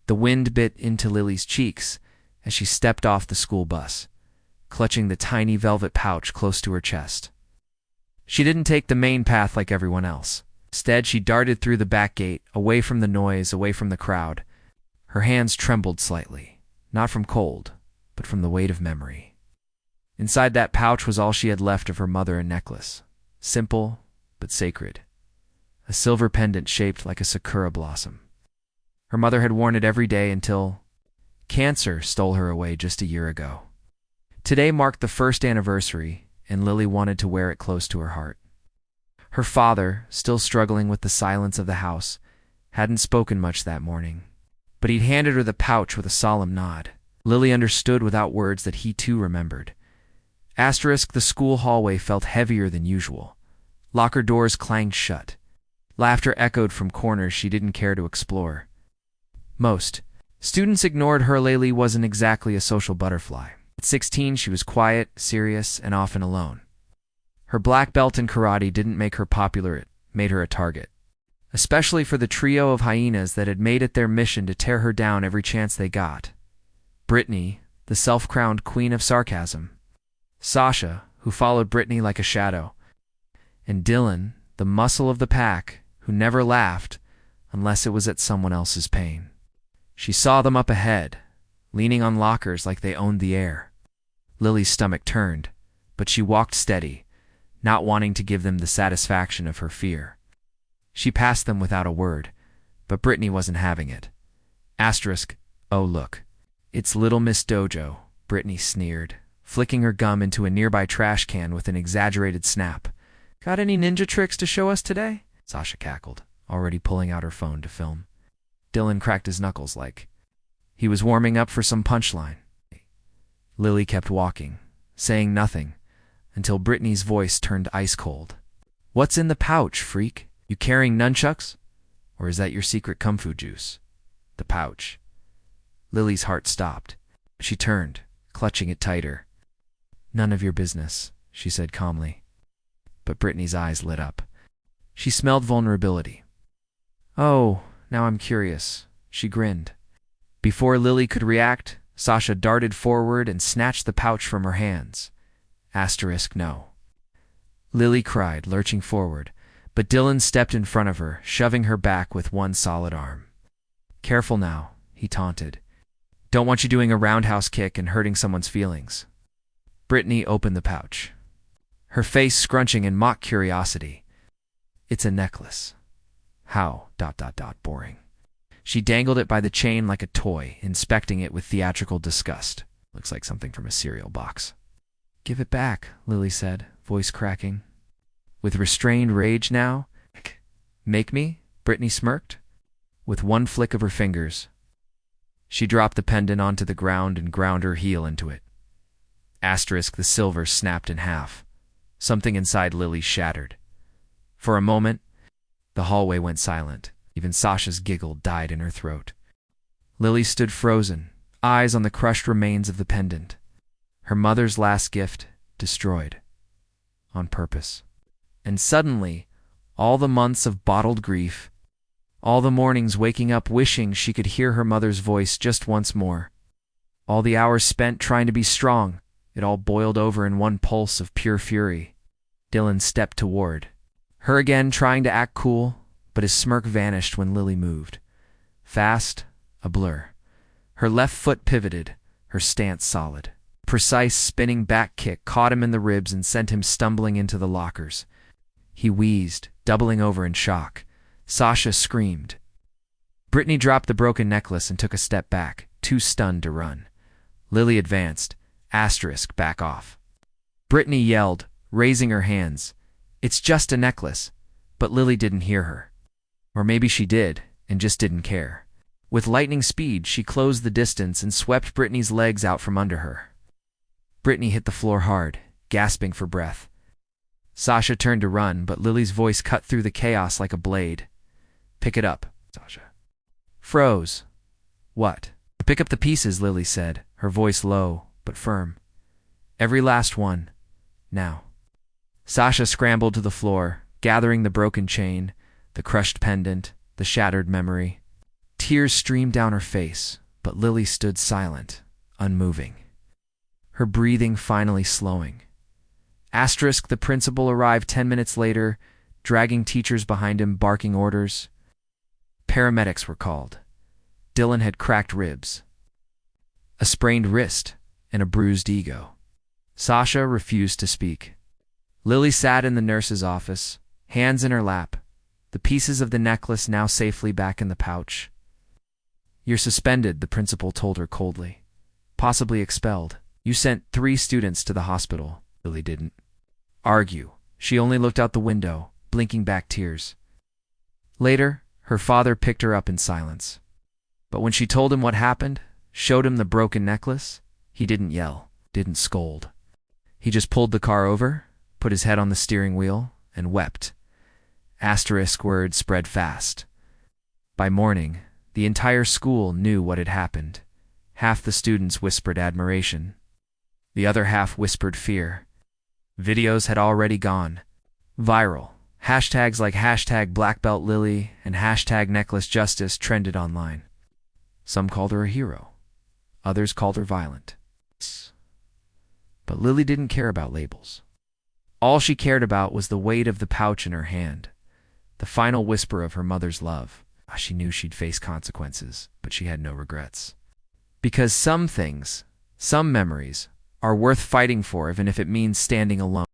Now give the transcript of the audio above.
The wind bit into Lily's cheeks as she stepped off the school bus, clutching the tiny velvet pouch close to her chest. She didn't take the main path like everyone else. Instead, she darted through the back gate, away from the noise, away from the crowd. Her hands trembled slightly, not from cold, but from the weight of memory. Inside that pouch was all she had left of her mother, a necklace, simple but sacred, a silver pendant shaped like a sakura blossom. Her mother had worn it every day until cancer stole her away just a year ago. Today marked the first anniversary, and Lily wanted to wear it close to her heart. Her father, still struggling with the silence of the house, hadn't spoken much that morning, but he'd handed her the pouch with a solemn nod. Lily understood without words that he too remembered. The school hallway felt heavier than usual. Locker doors clanged shut. Laughter echoed from corners she didn't care to explore. Most students ignored her. Lily wasn't exactly a social butterfly. At 16, she was quiet, serious, and often alone. Her black belt in karate didn't make her popular, it made her a target. Especially for the trio of hyenas that had made it their mission to tear her down every chance they got. Brittany, the self-crowned queen of sarcasm. Sasha, who followed Brittany like a shadow. And Dylan, the muscle of the pack, who never laughed unless it was at someone else's pain. She saw them up ahead, leaning on lockers like they owned the air. Lily's stomach turned, but she walked steady, not wanting to give them the satisfaction of her fear. She passed them without a word, but Brittany wasn't having it. Oh look, it's Little Miss Dojo, Brittany sneered, flicking her gum into a nearby trash can with an exaggerated snap. Got any ninja tricks to show us today? Sasha cackled, already pulling out her phone to film. Dylan cracked his knuckles like he was warming up for some punchline. Lily kept walking, saying nothing, until Brittany's voice turned ice cold. What's in the pouch, freak? You carrying nunchucks? Or is that your secret kung fu juice? The pouch. Lily's heart stopped. She turned, clutching it tighter. None of your business, she said calmly. But Brittany's eyes lit up. She smelled vulnerability. Oh, now I'm curious, she grinned. Before Lily could react, Sasha darted forward and snatched the pouch from her hands. No. Lily cried, lurching forward, but Dylan stepped in front of her, shoving her back with one solid arm. Careful now, he taunted. Don't want you doing a roundhouse kick and hurting someone's feelings. Brittany opened the pouch, her face scrunching in mock curiosity. It's a necklace. How? Boring. She dangled it by the chain like a toy, inspecting it with theatrical disgust. Looks like something from a cereal box. Give it back, Lily said, voice cracking. With restrained rage now? Make me? Brittany smirked. With one flick of her fingers, she dropped the pendant onto the ground and ground her heel into it. The silver snapped in half. Something inside Lily shattered. For a moment, the hallway went silent. Even Sasha's giggle died in her throat. Lily stood frozen, eyes on the crushed remains of the pendant. Her mother's last gift destroyed. On purpose. And suddenly, all the months of bottled grief, all the mornings waking up wishing she could hear her mother's voice just once more, all the hours spent trying to be strong, it all boiled over in one pulse of pure fury. Dylan stepped toward her again, trying to act cool, but his smirk vanished when Lily moved. Fast, a blur. Her left foot pivoted, her stance solid. Precise spinning back kick caught him in the ribs and sent him stumbling into the lockers. He wheezed, doubling over in shock. Sasha screamed. Brittany dropped the broken necklace and took a step back, too stunned to run. Lily advanced, back off. Brittany yelled, raising her hands. It's just a necklace. But Lily didn't hear her. Or maybe she did, and just didn't care. With lightning speed, she closed the distance and swept Brittany's legs out from under her. Brittany hit the floor hard, gasping for breath. Sasha turned to run, but Lily's voice cut through the chaos like a blade. Pick it up, Sasha. Froze. What? Pick up the pieces, Lily said, her voice low, but firm. Every last one. Now. Sasha scrambled to the floor, gathering the broken chain, the crushed pendant, the shattered memory. Tears streamed down her face, but Lily stood silent, unmoving, her breathing finally slowing. The principal arrived 10 minutes later, dragging teachers behind him, barking orders. Paramedics were called. Dylan had cracked ribs, a sprained wrist, and a bruised ego. Sasha refused to speak. Lily sat in the nurse's office, hands in her lap, the pieces of the necklace now safely back in the pouch. "You're suspended," the principal told her coldly. "Possibly expelled. You sent 3 students to the hospital." Lily didn't argue. She only looked out the window, blinking back tears. Later, her father picked her up in silence. But when she told him what happened, showed him the broken necklace, he didn't yell, didn't scold. He just pulled the car over, put his head on the steering wheel, and wept. Word spread fast. By morning, the entire school knew what had happened. Half the students whispered admiration. The other half whispered fear. Videos had already gone viral. Hashtags like #BlackBeltLily and #NecklaceJustice trended online. Some called her a hero. Others called her violent. But Lily didn't care about labels. All she cared about was the weight of the pouch in her hand, the final whisper of her mother's love. She knew she'd face consequences, but she had no regrets. Because some things, some memories, are worth fighting for even if it means standing alone.